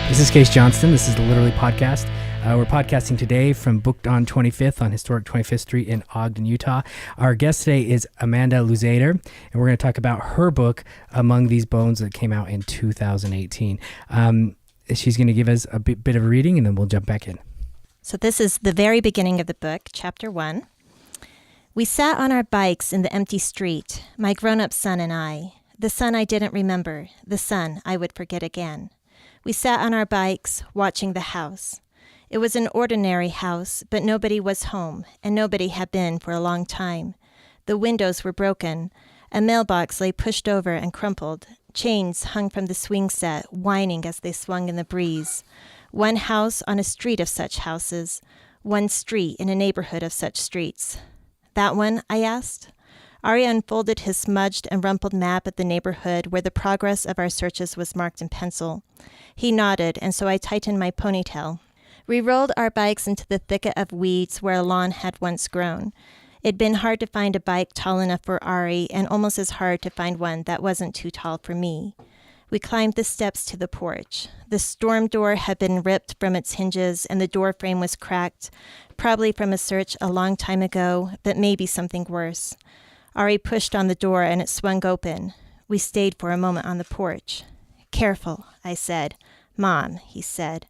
This is Case Johnston. This is the Literally Podcast. We're podcasting today from Booked on 25th on historic 25th Street in Ogden, Utah. Our guest today is Amanda Luzzader, and we're going to talk about her book, Among These Bones, that came out in 2018. She's going to give us a bit of a reading, and then we'll jump back in. So this is the very beginning of the book, chapter 1. We sat on our bikes in the empty street, my grown-up son and I. The son I didn't remember, the son I would forget again. We sat on our bikes, watching the house. It was an ordinary house, but nobody was home, and nobody had been for a long time. The windows were broken. A mailbox lay pushed over and crumpled. Chains hung from the swing set, whining as they swung in the breeze. One house on a street of such houses. One street in a neighborhood of such streets. That one? I asked. Ari unfolded his smudged and rumpled map of the neighborhood where the progress of our searches was marked in pencil. He nodded, and so I tightened my ponytail. We rolled our bikes into the thicket of weeds where a lawn had once grown. It'd been hard to find a bike tall enough for Ari, and almost as hard to find one that wasn't too tall for me. We climbed the steps to the porch. The storm door had been ripped from its hinges, and the door frame was cracked, probably from a search a long time ago, but maybe something worse. Ari pushed on the door and it swung open. We stayed for a moment on the porch. "Careful," I said. "Mom," he said.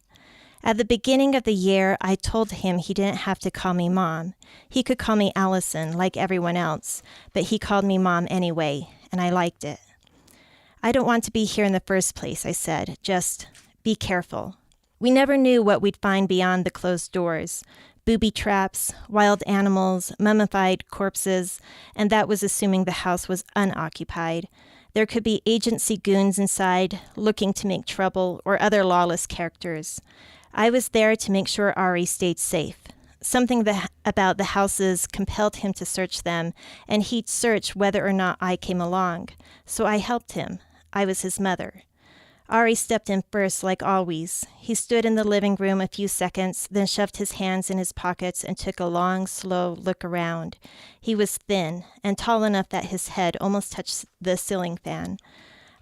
At the beginning of the year, I told him he didn't have to call me Mom. He could call me Allison like everyone else, but he called me Mom anyway, and I liked it. "I don't want to be here in the first place," I said. "Just be careful." We never knew what we'd find beyond the closed doors. Booby traps, wild animals, mummified corpses, and that was assuming the house was unoccupied. There could be agency goons inside, looking to make trouble, or other lawless characters. I was there to make sure Ari stayed safe. Something about the houses compelled him to search them, and he'd search whether or not I came along. So I helped him. I was his mother. Ari stepped in first, like always. He stood in the living room a few seconds, then shoved his hands in his pockets and took a long, slow look around. He was thin and tall enough that his head almost touched the ceiling fan.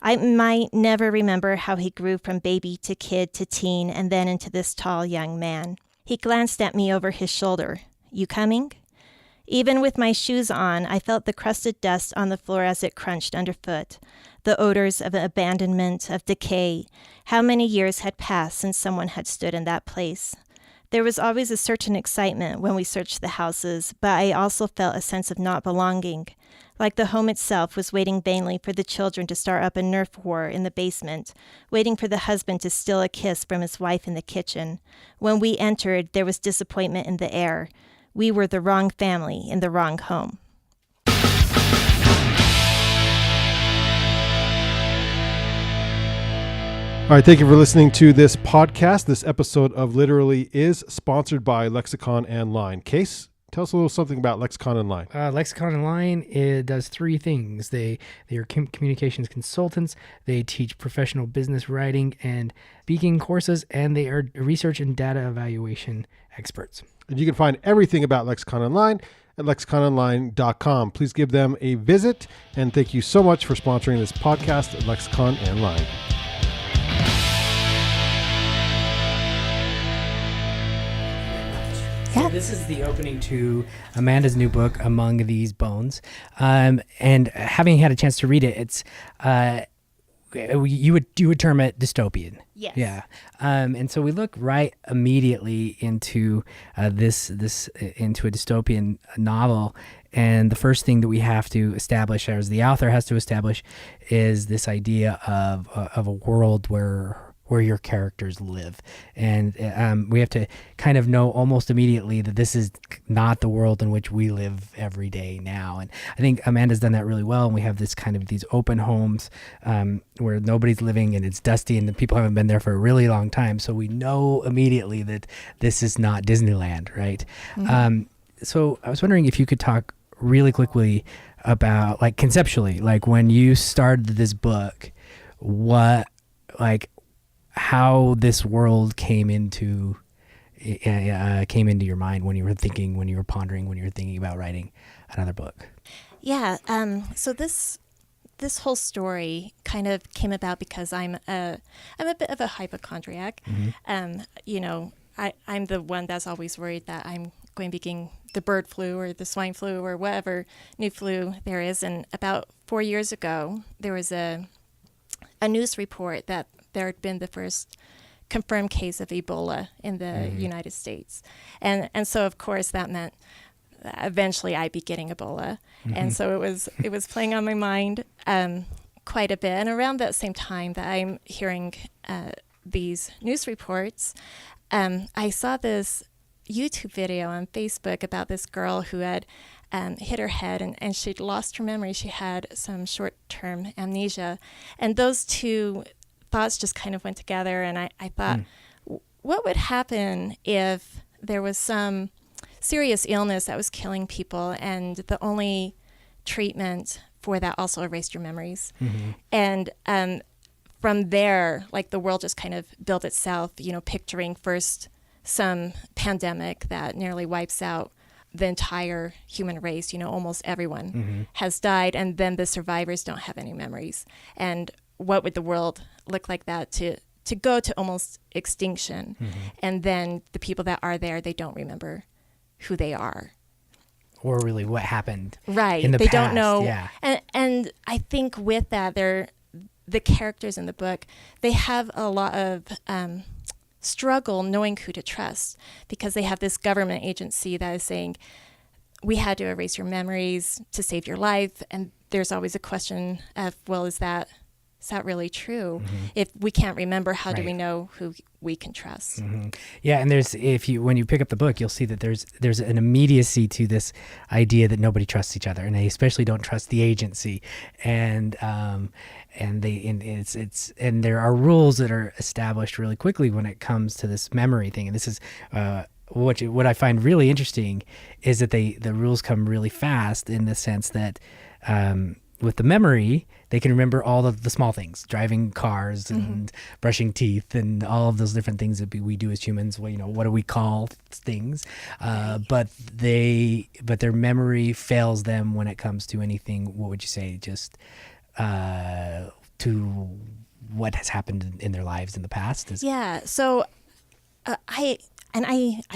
I might never remember how he grew from baby to kid to teen and then into this tall young man. He glanced at me over his shoulder. "You coming?" Even with my shoes on, I felt the crusted dust on the floor as it crunched underfoot. The odors of abandonment, of decay. How many years had passed since someone had stood in that place? There was always a certain excitement when we searched the houses, but I also felt a sense of not belonging. Like the home itself was waiting vainly for the children to start up a Nerf war in the basement, waiting for the husband to steal a kiss from his wife in the kitchen. When we entered, there was disappointment in the air. We were the wrong family in the wrong home. All right, thank you for listening to this podcast. This episode of Literally is sponsored by Lexicon and Line. Case, tell us a little something about Lexicon and Line. Lexicon and Line, it does three things. They are communications consultants. They teach professional business writing and speaking courses, and they are research and data evaluation experts. And you can find everything about Lexicon and Line at lexicononline.com. Please give them a visit, and thank you so much for sponsoring this podcast at Lexicon and Line. So this is the opening to Amanda's new book, Among These Bones. And having had a chance to read it, it's you would term it dystopian. Yes. Yeah. And so we look right immediately into this into a dystopian novel, and the first thing that we have to establish, or as the author has to establish, is this idea of a world where your characters live. And we have to kind of know almost immediately that this is not the world in which we live every day now. And I think Amanda's done that really well. And we have this kind of these open homes where nobody's living and it's dusty and the people haven't been there for a really long time. So we know immediately that this is not Disneyland, right? Mm-hmm. So I was wondering if you could talk really quickly about, like, conceptually, like when you started this book, how this world came into your mind when you were thinking, when you were pondering, when you were thinking about writing another book. Yeah. So this this whole story kind of came about because I'm a bit of a hypochondriac. You know, I'm the one that's always worried that I'm going to be getting the bird flu or the swine flu or whatever new flu there is. And about 4 years ago, there was a news report that there had been the first confirmed case of Ebola in the United States. And so, of course, that meant eventually I'd be getting Ebola. And so it was playing on my mind quite a bit. And around that same time that I'm hearing these news reports, I saw this YouTube video on Facebook about this girl who had hit her head and she'd lost her memory. She had some short-term amnesia. And those two thoughts just kind of went together. And I thought, what would happen if there was some serious illness that was killing people and the only treatment for that also erased your memories? And from there, like the world just kind of built itself, you know, picturing first some pandemic that nearly wipes out the entire human race, you know, almost everyone has died, and then the survivors don't have any memories. And what would the world look like that to go to almost extinction? And then the people that are there, they don't remember who they are. Or really what happened Right. in the they past. don't know. Yeah. And I think with that, the characters in the book, they have a lot of struggle knowing who to trust, because they have this government agency that is saying, we had to erase your memories to save your life. And there's always a question of, well, is that really true? If we can't remember, how do we know who we can trust? Yeah, and when you pick up the book, you'll see that there's an immediacy to this idea that nobody trusts each other, and they especially don't trust the agency, and there are rules that are established really quickly when it comes to this memory thing. And this is what I find really interesting is that the rules come really fast, in the sense that with the memory, they can remember all of the small things, driving cars and brushing teeth and all of those different things that we do as humans. Well, you know, what do we call things? But their memory fails them when it comes to anything. What would you say? Just to what has happened in their lives in the past? Yeah. So I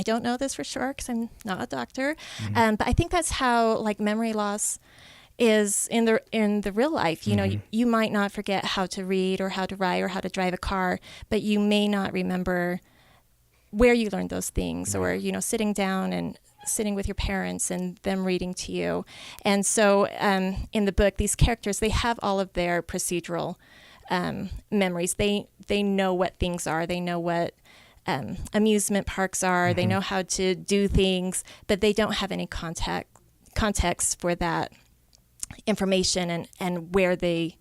don't know this for sure because I'm not a doctor, but I think that's how like memory loss is in the real life. You know, you might not forget how to read or how to write or how to drive a car, but you may not remember where you learned those things, or, you know, sitting down and sitting with your parents and them reading to you. And so in the book, these characters, they have all of their procedural memories. They know what things are. They know what amusement parks are. They know how to do things, but they don't have any context for that information and where they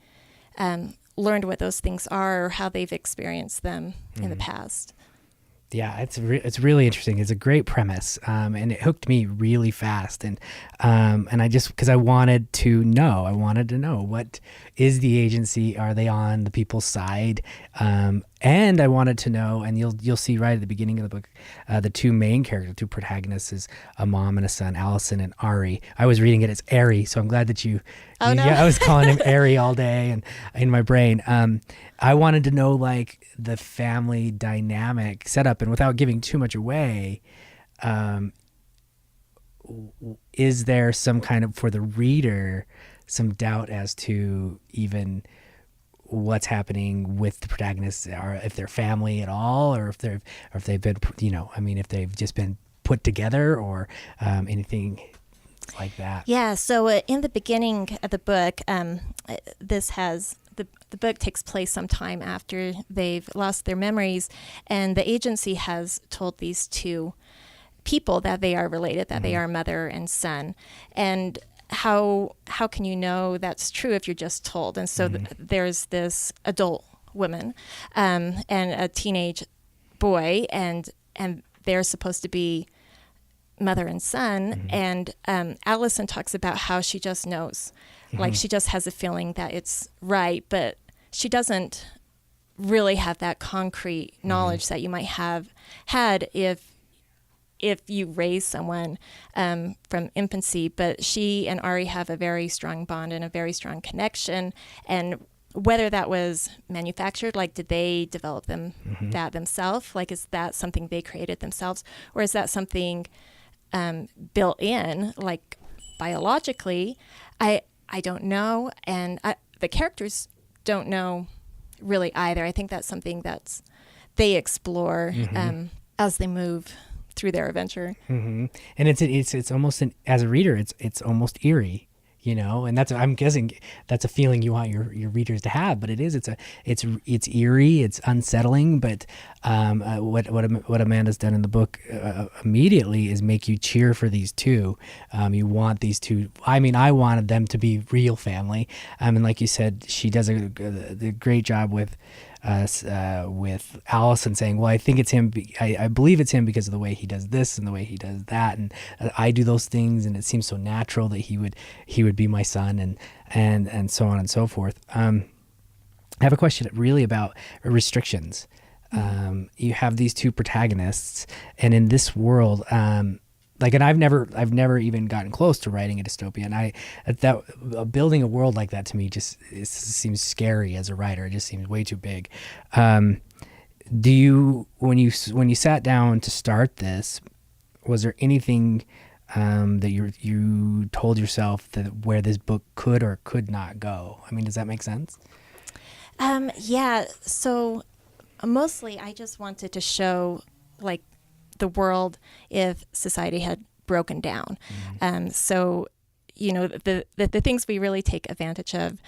learned what those things are or how they've experienced them in the past. Yeah, it's really interesting. It's a great premise, and it hooked me really fast. And I just, because I wanted to know what is the agency? Are they on the people's side? And I wanted to know, and you'll see right at the beginning of the book, the two main characters, two protagonists, is a mom and a son, Allison and Ari. I was reading it as Ari, so I'm glad that you. Oh, no. Yeah, I was calling him Ari all day, and in my brain, I wanted to know like the family dynamic setup, and without giving too much away, is there some kind of, for the reader, some doubt as to even what's happening with the protagonists, or if they're family at all, or if they've been, you know, I mean, if they've just been put together, or anything like that. Yeah. So in the beginning of the book, the book takes place sometime after they've lost their memories, and the agency has told these two people that they are related, that they are mother and son. And how can you know that's true if you're just told? And so there's this adult woman and a teenage boy, and they're supposed to be mother and son. And Allison talks about how she just knows, like she just has a feeling that it's right, but she doesn't really have that concrete knowledge that you might have had if if you raise someone from infancy, but she and Ari have a very strong bond and a very strong connection. And whether that was manufactured, like did they develop that themselves? Like, is that something they created themselves? Or is that something built in, like biologically? I don't know. And the characters don't know really either. I think that's something they explore as they move through their adventure. And it's almost as a reader, it's almost eerie, and I'm guessing that's a feeling you want your readers to have. But it's eerie, it's unsettling. But what Amanda's done in the book immediately is make you cheer for these two. You want these two. I mean, I wanted them to be real family. And like you said, she does a great job with Allison saying, well, I think it's him. I believe it's him because of the way he does this and the way he does that. And I do those things. And it seems so natural that he would be my son and so on and so forth. I have a question really about restrictions. You have these two protagonists, and in this world, and I've never even gotten close to writing a dystopia, and building a world like that to me it seems scary as a writer. It just seems way too big. Do you, when you sat down to start this, was there anything that you told yourself that where this book could or could not go? I mean, does that make sense? Yeah. So mostly, I just wanted to show like the world if society had broken down. So, the things we really take advantage of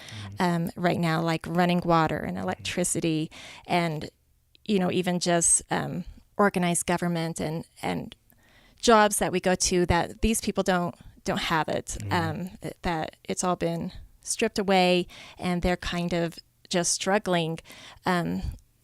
right now, like running water and electricity, and even just organized government and jobs that we go to, that these people don't have it. That it's all been stripped away, and they're kind of just struggling.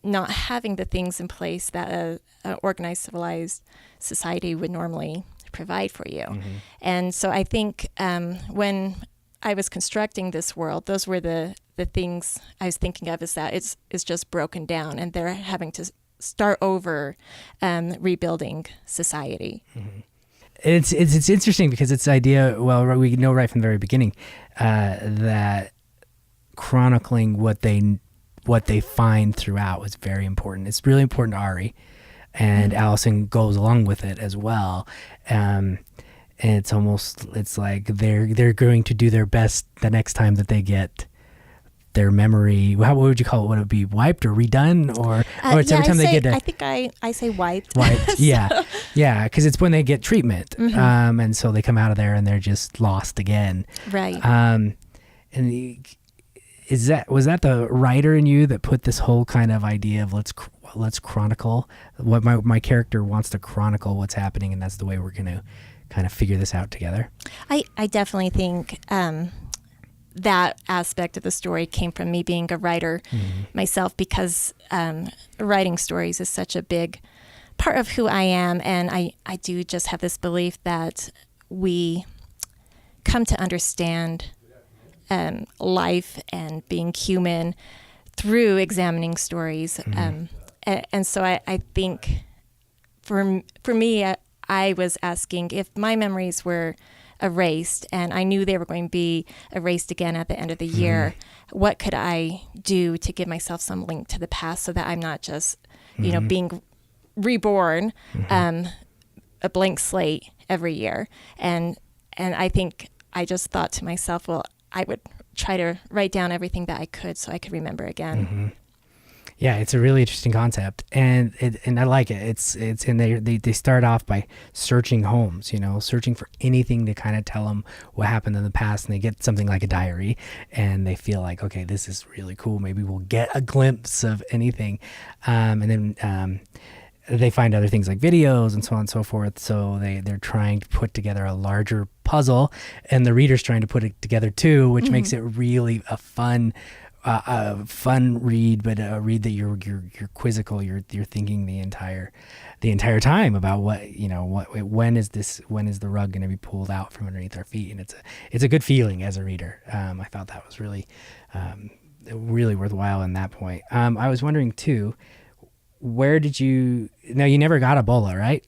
Not having the things in place that a organized, civilized society would normally provide for you. And so I think when I was constructing this world, those were the things I was thinking of, is that it's just broken down, and they're having to start over rebuilding society. It's interesting because it's the idea, well, we know right from the very beginning that chronicling what they find throughout was very important. It's really important to Ari, and Allison goes along with it as well. And it's like they're going to do their best the next time that they get their memory. What would you call it? Would it be wiped or redone, or it's every time they get? I think I say wiped. Wiped, yeah, yeah, because it's when they get treatment, and so they come out of there and they're just lost again. Right. Was that the writer in you that put this whole kind of idea of let's chronicle what my character wants to chronicle what's happening, and that's the way we're going to kind of figure this out together? I definitely think that aspect of the story came from me being a writer myself, because writing stories is such a big part of who I am, and I do just have this belief that we come to understand life and being human through examining stories. And so I think for me, I was asking, if my memories were erased and I knew they were going to be erased again at the end of the year, what could I do to give myself some link to the past, so that I'm not just, being reborn, a blank slate every year. And I think I just thought to myself, well, I would try to write down everything that I could so I could remember again. Yeah, it's a really interesting concept, and I like it. It's in there. They start off by searching homes, searching for anything to kind of tell them what happened in the past, and they get something like a diary, and they feel like, okay, this is really cool. Maybe we'll get a glimpse of anything, and then they find other things like videos and so on and so forth. So they're trying to put together a larger puzzle, and the reader's trying to put it together too, which makes it really a fun read, but a read that you're quizzical. You're thinking the entire time about when is the rug going to be pulled out from underneath our feet, and it's a good feeling as a reader. I thought that was really worthwhile in that point. I was wondering too, where did you never got Ebola, right?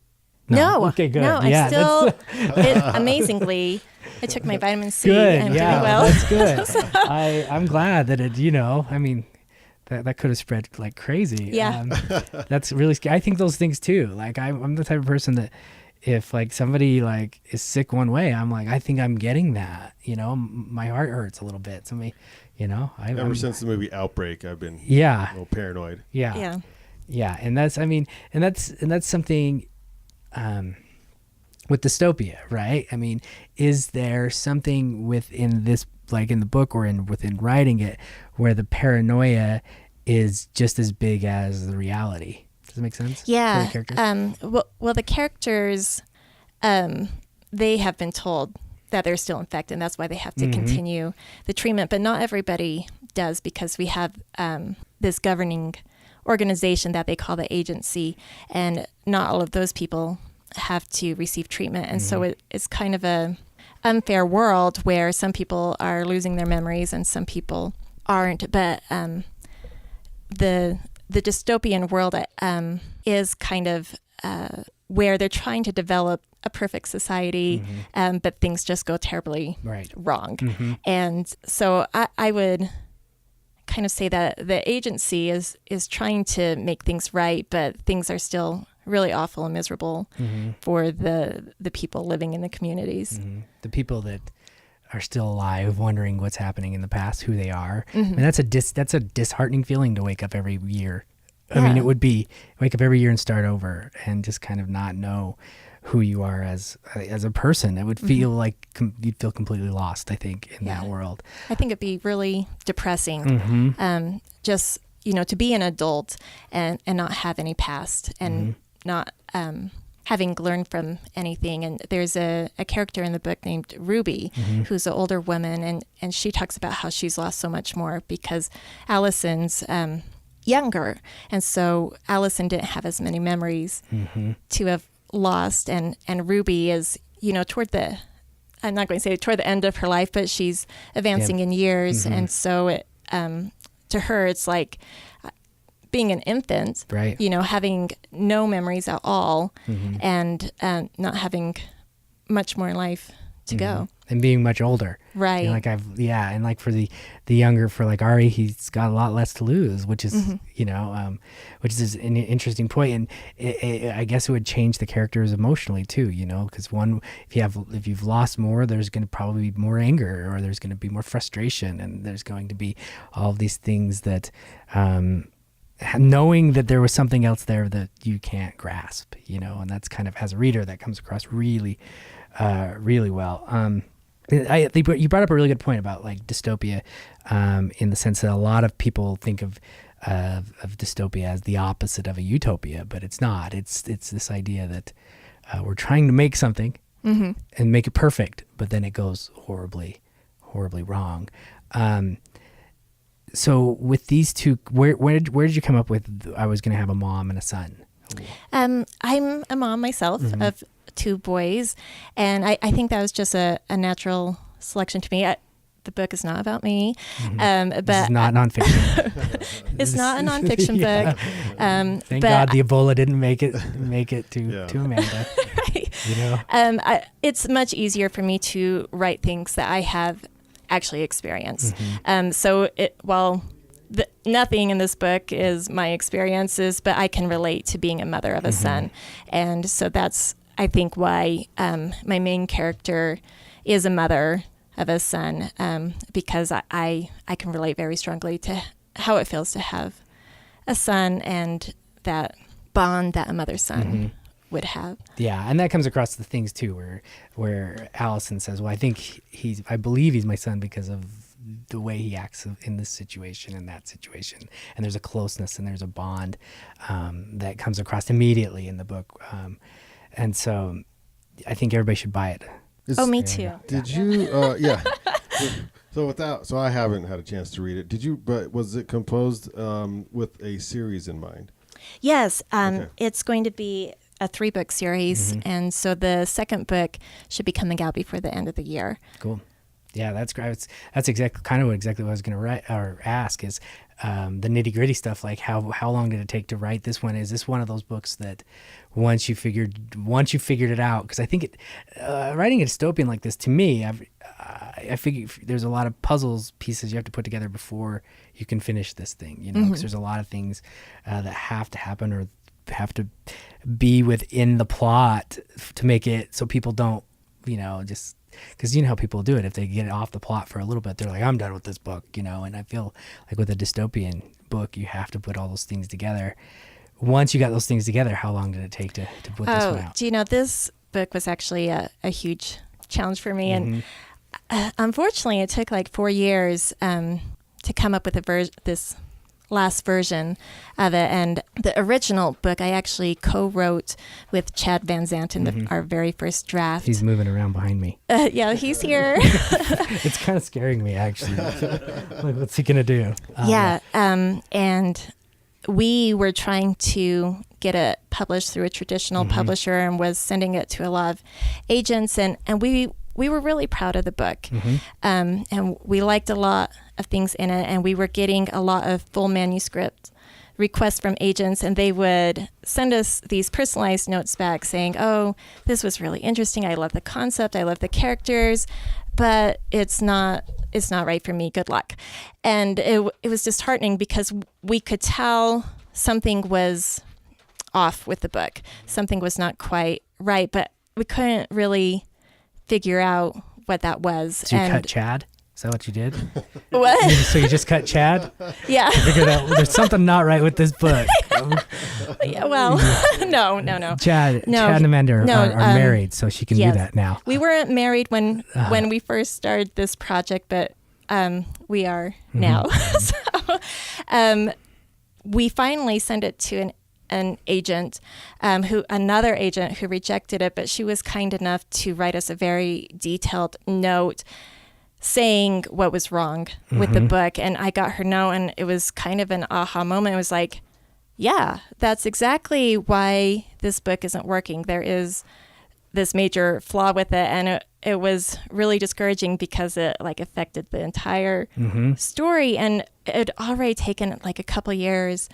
No. Okay, good. No, Yeah, I'm still, amazingly, I took my vitamin C. good. I'm Yeah, doing well. that's good. I'm glad that it, I mean, that could have spread like crazy. Yeah. That's really scary. I think those things too. Like I'm the type of person that if like somebody like is sick one way, I'm like, I think I'm getting that, my heart hurts a little bit. Somebody, Ever since the movie Outbreak, I've been yeah, a little paranoid. yeah. Yeah. Yeah, and that's something with dystopia, right? I mean, is there something within this, like in the book or within writing it, where the paranoia is just as big as the reality? Does that make sense? Yeah. For the characters? Well, the characters, they have been told that they're still infected, and that's why they have to continue the treatment. But not everybody does, because we have this governing organization that they call the agency, and not all of those people have to receive treatment. And so it's kind of a unfair world where some people are losing their memories and some people aren't. But the dystopian world is kind of where they're trying to develop a perfect society, but things just go terribly wrong. And so I would kind of say that the agency is trying to make things right, but things are still really awful and miserable for the people living in the communities. The people that are still alive, wondering what's happening in the past, who they are. And that's a disheartening feeling to wake up every year. I mean, it would be wake up every year and start over and just kind of not know who you are as a person. It would feel like you'd feel completely lost, I think, in that world. I think it'd be really depressing. Just, to be an adult and not have any past and not having learned from anything. And there's a character in the book named Ruby, who's an older woman, and she talks about how she's lost so much more because Allison's younger. And so Allison didn't have as many memories to have lost, and Ruby is toward the end of her life, but she's advancing in years, and so it to her it's like being an infant, right? Having no memories at all, and not having much more life to go, and being much older, right? And like for the younger, for like Ari, he's got a lot less to lose, which is which is an interesting point, and I guess it would change the characters emotionally too, because if you've lost more, there's going to probably be more anger, or there's going to be more frustration, and there's going to be all of these things that knowing that there was something else there that you can't grasp, and that's kind of, as a reader, that comes across really really well. I think you brought up a really good point about like dystopia, in the sense that a lot of people think of dystopia as the opposite of a utopia, but it's not. It's this idea that we're trying to make something and make it perfect, but then it goes horribly wrong. So with these two, where did you come up with I was going to have a mom and a son? I'm a mom myself of 2 boys, and I think that was just a natural selection to me. The book is not about me, but this is not nonfiction. It's not a nonfiction book. Thank God the Ebola didn't make it to Amanda. Right. It's much easier for me to write things that I have actually experienced. So nothing in this book is my experiences, but I can relate to being a mother of a son, and so that's, I think, why my main character is a mother of a son, because I can relate very strongly to how it feels to have a son and that bond that a mother-son would have. Yeah, and that comes across the things too, where Allison says, "Well, I believe he's my son because of the way he acts in this situation and that situation," and there's a closeness and there's a bond that comes across immediately in the book, and so I think everybody should buy it. Me too. Did you? Yeah. So I haven't had a chance to read it. Did you? But was it composed with a series in mind? Yes. It's going to be a 3-book series, and so the second book should be coming out before the end of the year. Cool. Yeah, that's great. That's exactly what I was going to write or ask is, the nitty gritty stuff, like how long did it take to write this one? Is this one of those books that once you figured it out? Because I think writing a dystopian like this, to me, I figure there's a lot of puzzles pieces you have to put together before you can finish this thing, you know, because there's a lot of things that have to happen or have to be within the plot to make it so people don't, you know, just because you know how people do it. If they get off the plot for a little bit, they're like, I'm done with this book, you know. And I feel like with a dystopian book, you have to put all those things together. Once you got those things together, how long did it take to put this one out? Do you know, this book was actually a huge challenge for me. And unfortunately, it took like 4 years to come up with this last version of it. And the original book I actually co-wrote with Chad Van Zandt in our very first draft. He's moving around behind me. Yeah, he's here. It's kind of scaring me, actually. Like, what's he gonna do? And we were trying to get it published through a traditional publisher and was sending it to a lot of agents, and we were really proud of the book. And we liked a lot of things in it, and we were getting a lot of full manuscript requests from agents, and they would send us these personalized notes back saying, oh, this was really interesting. I love the concept. I love the characters, but it's not right for me. Good luck. And it was disheartening because we could tell something was off with the book. Something was not quite right, but we couldn't really figure out what that was. So you cut Chad? Is that what you did? What? So you just cut Chad? Yeah. Figured out there's something not right with this book. Yeah, well, no. Chad and Amanda are married, so she can do that now. We weren't married when we first started this project, but we are now. So we finally sent it to an agent, another agent who rejected it, but she was kind enough to write us a very detailed note saying what was wrong with the book. And I got her note, and it was kind of an aha moment. It was like, yeah, that's exactly why this book isn't working. There is this major flaw with it, and it was really discouraging because it like affected the entire story, and it had already taken like a couple years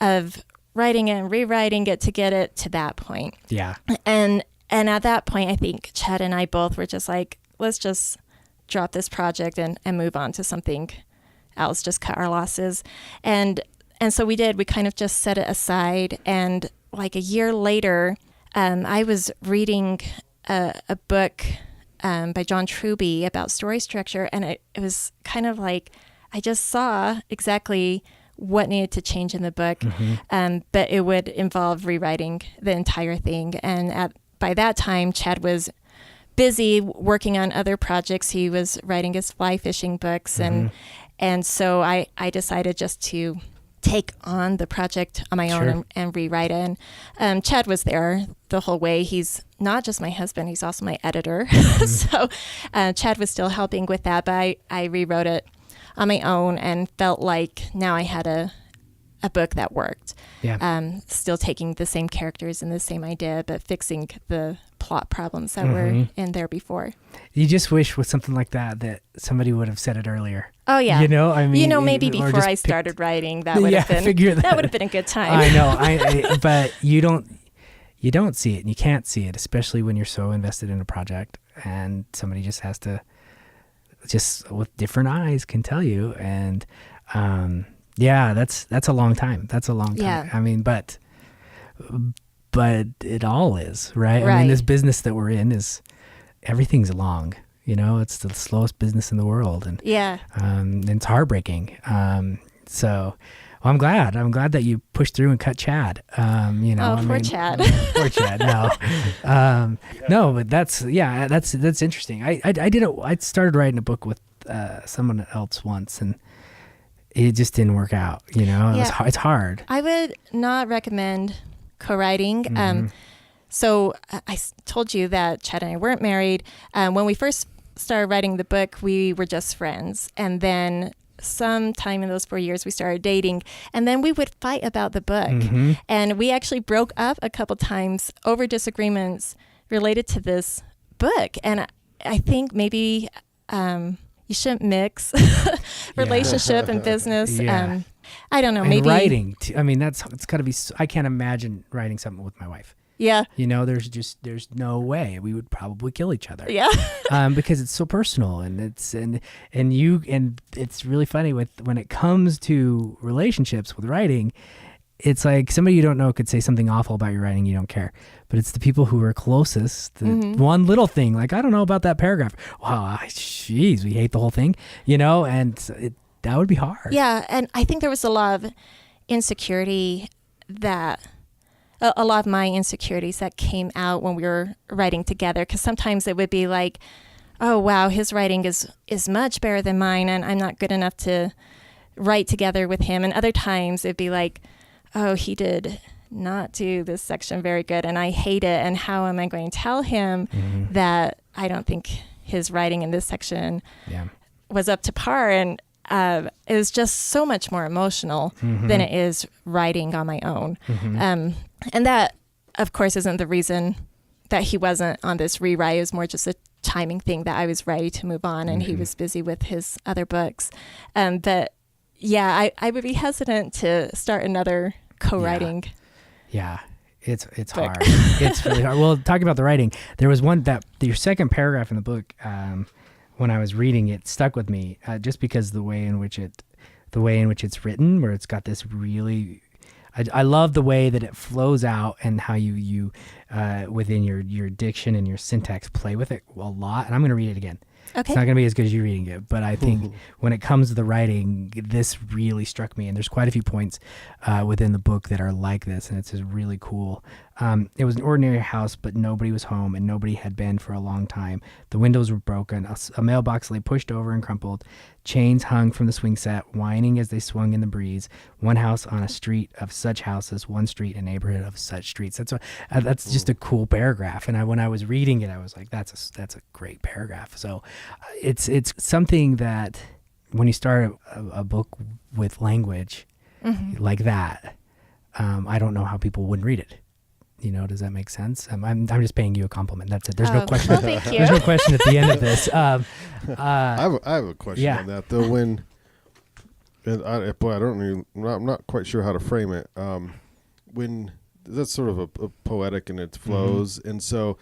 of writing it and rewriting it to get it to that point. Yeah. And at that point, I think Chad and I both were just like, let's just drop this project and move on to something else, just cut our losses. And so we did. We kind of just set it aside. And like a year later, I was reading a book by John Truby about story structure, and it was kind of like I just saw exactly what needed to change in the book, but it would involve rewriting the entire thing. And by that time, Chad was busy working on other projects. He was writing his fly fishing books, and so I decided just to take on the project on my own and rewrite it. And Chad was there the whole way. He's not just my husband, he's also my editor. So Chad was still helping with that, but I rewrote it on my own and felt like now I had a book that worked. Yeah. Still taking the same characters and the same idea, but fixing the plot problems that were in there before. You just wish with something like that somebody would have said it earlier. Oh yeah. You know, I mean, maybe before I started writing, that would have been that would have been a good time. I know. But you don't see it, and you can't see it, especially when you're so invested in a project, and somebody just has to, just with different eyes, can tell you. And yeah, that's a long time. That's a long time. Yeah. I mean, but it all is, right? I mean, this business that we're in is, everything's long. You know, it's the slowest business in the world, and and it's heartbreaking. So I'm glad that you pushed through and cut Chad. You know, poor Chad. Poor Chad. No, no, but that's interesting. I started writing a book with someone else once, and it just didn't work out. You know, it's hard. I would not recommend co-writing. So I told you that Chad and I weren't married. When we first started writing the book, we were just friends. And then sometime in those 4 years, we started dating. And then we would fight about the book. And we actually broke up a couple times over disagreements related to this book. And I think maybe you shouldn't mix relationship and business. I don't know, And maybe writing. I mean, it's got to be. I can't imagine writing something with my wife. Yeah. There's no way. We would probably kill each other. Yeah. Because it's so personal, and it's it's really funny when it comes to relationships with writing. It's like somebody you don't know could say something awful about your writing, you don't care. But it's the people who are closest, the one little thing, like, I don't know about that paragraph. Wow, jeez, we hate the whole thing, and that would be hard. Yeah, and I think there was a lot of insecurity a lot of my insecurities that came out when we were writing together, because sometimes it would be like, oh, wow, his writing is much better than mine, and I'm not good enough to write together with him. And other times it'd be like, oh, he did not do this section very good, and I hate it, and how am I going to tell him that I don't think his writing in this section was up to par? And it was just so much more emotional than it is writing on my own. And that, of course, isn't the reason that he wasn't on this rewrite. It was more just a timing thing that I was ready to move on, and he was busy with his other books. But yeah, I would be hesitant to start another co-writing. Yeah. It's hard. It's really hard. Well, talking about the writing, there was one that your second paragraph in the book, when I was reading it, stuck with me, just because the way in which it's written, where it's got this really, I love the way that it flows out, and how you within your diction and your syntax play with it a lot. And I'm going to read it again. Okay. It's not going to be as good as you reading it, but I think when it comes to the writing, this really struck me. And there's quite a few points within the book that are like this, and it's just really cool. It was an ordinary house, but nobody was home, and nobody had been for a long time. The windows were broken. A mailbox lay pushed over and crumpled. Chains hung from the swing set, whining as they swung in the breeze. One house on a street of such houses, one street, a neighborhood of such streets. That's just a cool paragraph. And when I was reading it, I was like, that's a great paragraph. So it's something that when you start a book with language like that, I don't know how people wouldn't read it. Does that make sense? I'm just paying you a compliment. That's it. There's no question. Well, thank you. There's no question at the end of this. I have a question on that though. I'm not quite sure how to frame it. When that's sort of a poetic and it flows, and so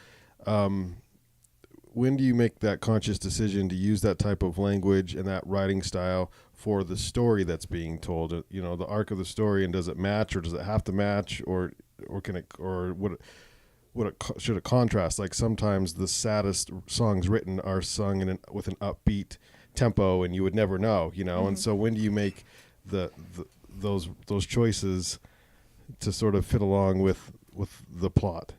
when do you make that conscious decision to use that type of language and that writing style for the story that's being told? The arc of the story, and does it match, or does it have to match, or can it, or should it contrast? Like sometimes the saddest songs written are sung with an upbeat tempo, and you would never know, And so when do you make those choices to sort of fit along with the plot?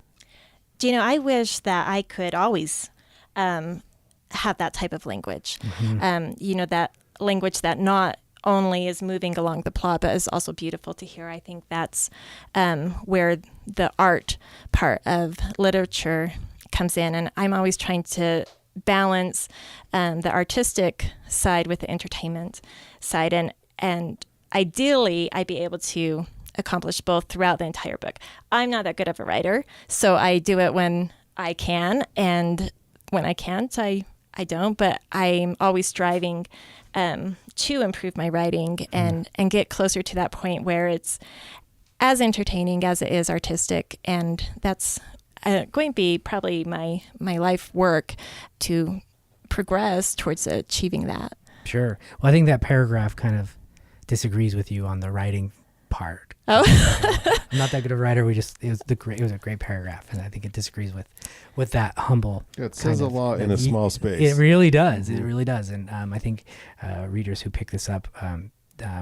I wish that I could always have that type of language. That language that not only is moving along the plot, but is also beautiful to hear. I think that's where the art part of literature comes in. And I'm always trying to balance the artistic side with the entertainment side. And ideally, I'd be able to accomplish both throughout the entire book. I'm not that good of a writer, so I do it when I can, and when I can't, I don't. But I'm always striving to improve my writing and get closer to that point where it's as entertaining as it is artistic. And that's going to be probably my life work to progress towards achieving that. Sure. Well, I think that paragraph kind of disagrees with you on the writing part. Oh. I'm not that good of a writer. It was a great paragraph, and I think it disagrees with that humble. Yeah, it says a lot in a small space. It really does. It really does, and I think readers who pick this up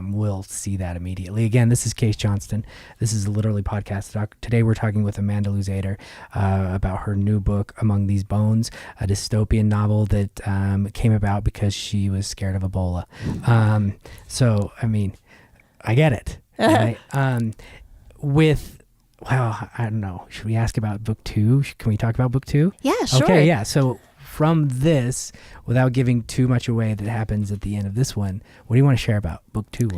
will see that immediately. Again, this is Case Johnston. This is the Literally Podcast. Today we're talking with Amanda Luzzader about her new book, Among These Bones, a dystopian novel that came about because she was scared of Ebola. So, I mean, I get it. Right? I don't know. Should we ask about book 2? Can we talk about book 2? Yeah, sure. Okay, yeah. So from this, without giving too much away that happens at the end of this one, what do you want to share about book 2?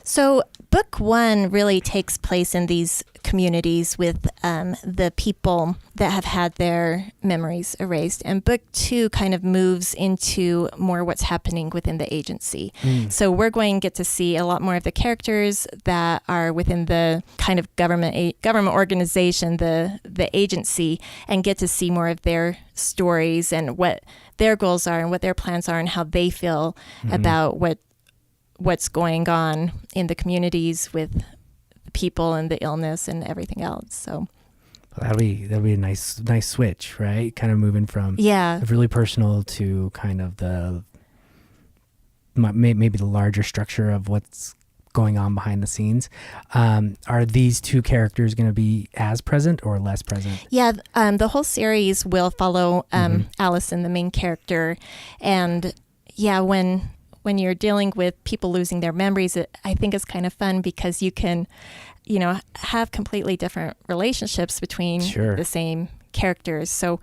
So book 1 really takes place in these communities with the people that have had their memories erased. And book 2 kind of moves into more what's happening within the agency. So we're going to get to see a lot more of the characters that are within the kind of government organization, the agency, and get to see more of their stories and what their goals are and what their plans are and how they feel about what's going on in the communities with people and the illness and everything else. So that'll be a nice switch, right? Kind of moving from really personal to kind of the maybe the larger structure of what's going on behind the scenes. Are these two characters going to be as present or less present? Yeah, the whole series will follow Allison, the main character, and when you're dealing with people losing their memories, I think it's kind of fun because you can, have completely different relationships between the same characters. So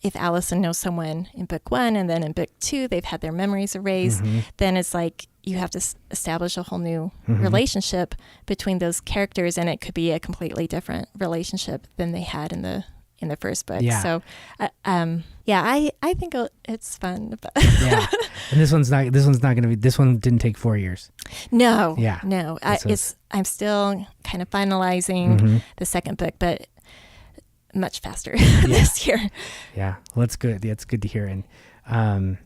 if Allison knows someone in book 1 and then in book 2 they've had their memories erased, then it's like you have to establish a whole new relationship between those characters, and it could be a completely different relationship than they had in the first book. Yeah. So, I think it's fun. But and this one's not going to be. This one didn't take 4 years. No. Yeah. No. I'm still kind of finalizing the second book, but much faster this year. Yeah. Well, that's good. Yeah, it's good to hear. And I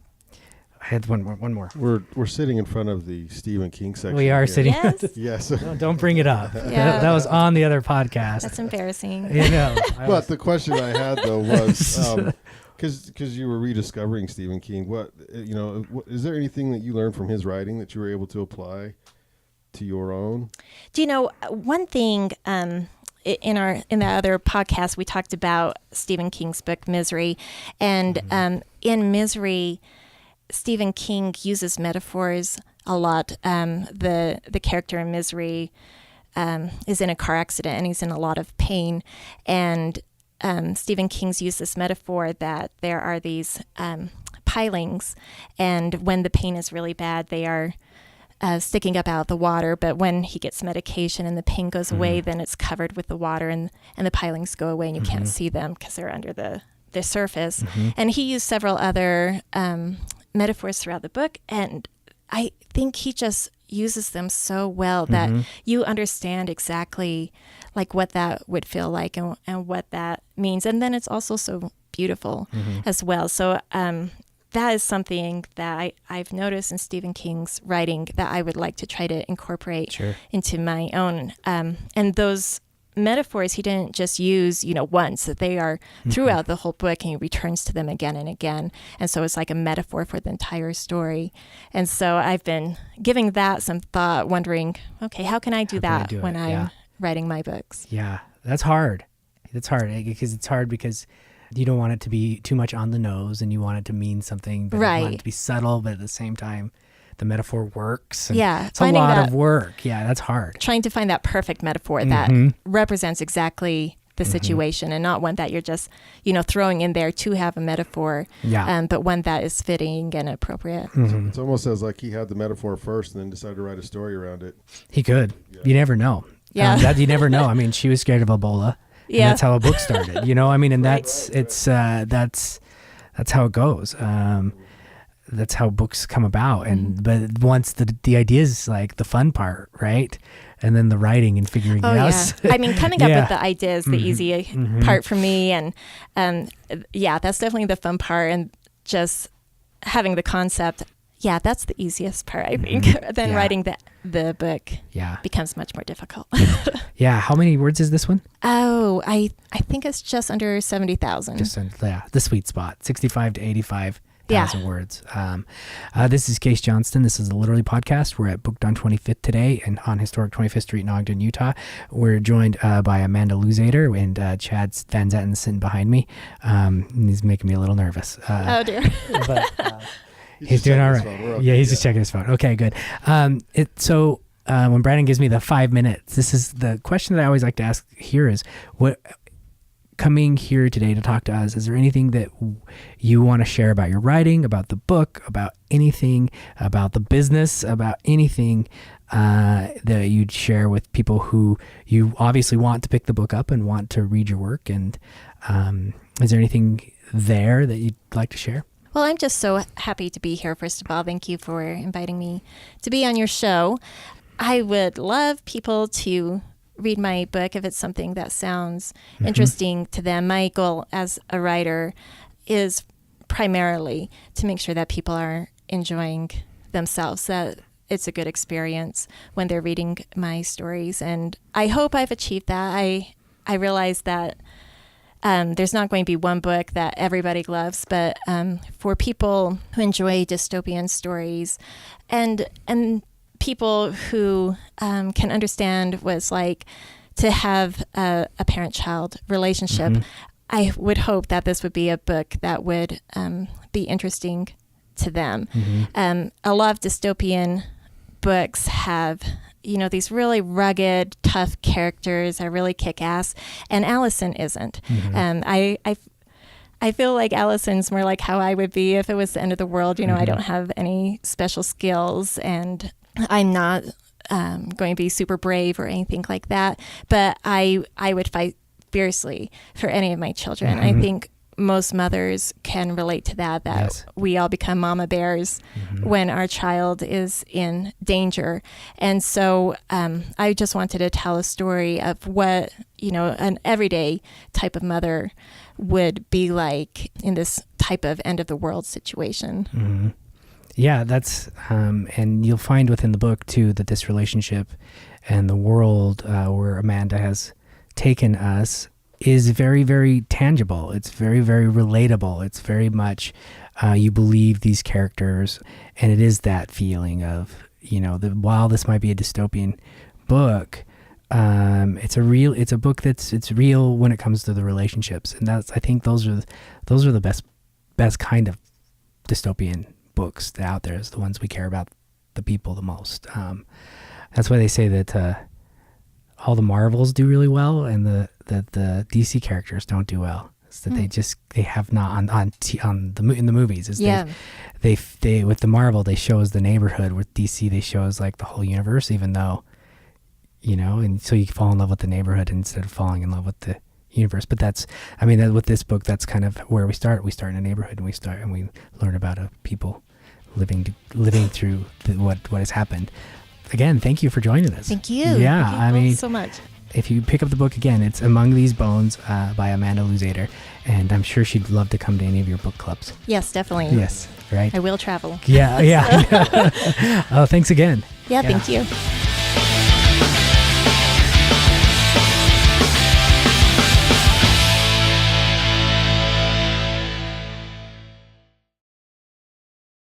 had one more. We're sitting in front of the Stephen King section. We are sitting. Yes. Yes. No, don't bring it up. Yeah. That was on the other podcast. That's embarrassing. But the question I had though was, because you were rediscovering Stephen King, what is there anything that you learned from his writing that you were able to apply to your own? Do you know one thing? In the other podcast, we talked about Stephen King's book Misery, and in Misery, Stephen King uses metaphors a lot. The character in Misery is in a car accident and he's in a lot of pain, and Stephen King's used this metaphor that there are these pilings, and when the pain is really bad, they are sticking up out of the water, but when he gets medication and the pain goes away, then it's covered with the water, and the pilings go away and you can't see them because they're under the surface. And he used several other metaphors throughout the book, and I think he just uses them so well that you understand exactly like what that would feel like and what that means, and then it's also so beautiful as well. So that is something that I've noticed in Stephen King's writing that I would like to try to incorporate into my own. And those metaphors he didn't just use, once, that they are throughout the whole book, and he returns to them again and again. And so it's like a metaphor for the entire story. And so I've been giving that some thought, wondering, okay, how can I do that when I'm writing my books? Yeah, that's hard. That's hard because you don't want it to be too much on the nose, and you want it to mean something, but you want it to be subtle, but at the same time, the metaphor works. And it's a lot of work. Yeah, that's hard. Trying to find that perfect metaphor that represents exactly the situation, and not one that you're just, throwing in there to have a metaphor, but one that is fitting and appropriate. It's almost as like he had the metaphor first and then decided to write a story around it. He could. Yeah. You never know. Yeah. You never know. I mean, she was scared of Ebola. Yeah. And that's how a book started, and that's how it goes. That's how books come about. But once the idea is like the fun part, right? And then the writing and figuring it out. I mean, coming up with the idea is the easy part for me. And that's definitely the fun part. And just having the concept, that's the easiest part, I think. Then writing the book becomes much more difficult. How many words is this one? Oh, I think it's just under 70,000. The sweet spot, 65 to 85,000 words. This is Case Johnston. This is the Literally Podcast. We're at Booked on 25th today and on historic 25th Street in Ogden, Utah. We're joined by Amanda Luzzader, and Chad Van Zetten sitting behind me. And he's making me a little nervous. Oh, dear. But he's doing all right. He's just checking his phone. Okay, good. When Brandon gives me the 5 minutes, this is the question that I always like to ask here is, coming here today to talk to us, is there anything that you want to share about your writing, about the book, about anything, about the business, about anything that you'd share with people who you obviously want to pick the book up and want to read your work? And is there anything there that you'd like to share? Well, I'm just so happy to be here, first of all. Thank you for inviting me to be on your show. I would love people to read my book if it's something that sounds interesting to them. My goal as a writer is primarily to make sure that people are enjoying themselves, that it's a good experience when they're reading my stories. And I hope I've achieved that. I realize that there's not going to be one book that everybody loves, but for people who enjoy dystopian stories and people who can understand what it's like to have a parent-child relationship, I would hope that this would be a book that would be interesting to them. A lot of dystopian books have, these really rugged, tough characters are really kick-ass, and Allison isn't. I feel like Allison's more like how I would be if it was the end of the world. I don't have any special skills, and I'm not going to be super brave or anything like that, but I would fight fiercely for any of my children. I think most mothers can relate to that yes. We all become mama bears when our child is in danger. And so I just wanted to tell a story of what, an everyday type of mother would be like in this type of end of the world situation. Yeah, that's, and you'll find within the book too, that this relationship and the world where Amanda has taken us is very, very tangible. It's very, very relatable. It's very much, you believe these characters, and it is that feeling of, while this might be a dystopian book, it's a book it's real when it comes to the relationships. And I think those are the best kind of dystopian books out there, is the ones we care about the people the most. That's why they say that all the Marvels do really well, and that the DC characters don't do well. It's that they have not in the movies. They with the Marvel, they show us the neighborhood. With DC, they show us like the whole universe, even though and so you fall in love with the neighborhood instead of falling in love with the universe. But with this book, that's kind of where we start. We start in a neighborhood, and we learn about people living through what has happened. Again, thank you for joining us. Thank you. Yeah, thank you so much. If you pick up the book again, it's Among These Bones by Amanda Luzzader, and I'm sure she'd love to come to any of your book clubs. Yes, definitely. Yes, right? I will travel. Yeah. Oh, thanks again. Yeah, thank you.